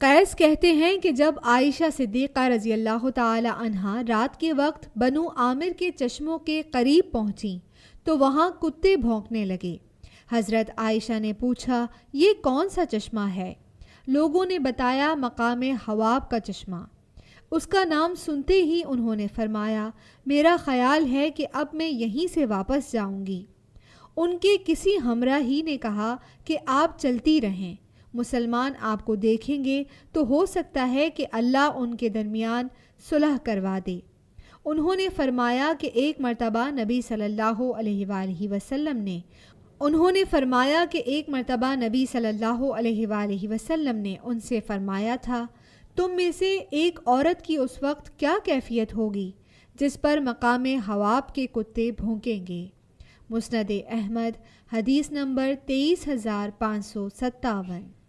قیس کہتے ہیں کہ جب عائشہ صدیقہ رضی اللہ تعالی عنہا رات کے وقت بنو عامر کے چشموں کے قریب پہنچیں تو وہاں کتے بھونکنے لگے۔ حضرت عائشہ نے پوچھا یہ کون سا چشمہ ہے؟ لوگوں نے بتایا مقام حواب کا چشمہ۔ اس کا نام سنتے ہی انہوں نے فرمایا میرا خیال ہے کہ اب میں یہیں سے واپس جاؤں گی۔ ان کے کسی ہمراہی نے کہا کہ آپ چلتی رہیں، مسلمان آپ کو دیکھیں گے تو ہو سکتا ہے کہ اللہ ان کے درمیان صلح کروا دے۔ انہوں نے فرمایا کہ ایک مرتبہ نبی صلی اللہ علیہ وآلہ وسلم نے ان سے فرمایا تھا تم میں سے ایک عورت کی اس وقت کیا کیفیت ہوگی جس پر مقام حواب کے کتے بھونکیں گے۔ مسند احمد حدیث نمبر 23557۔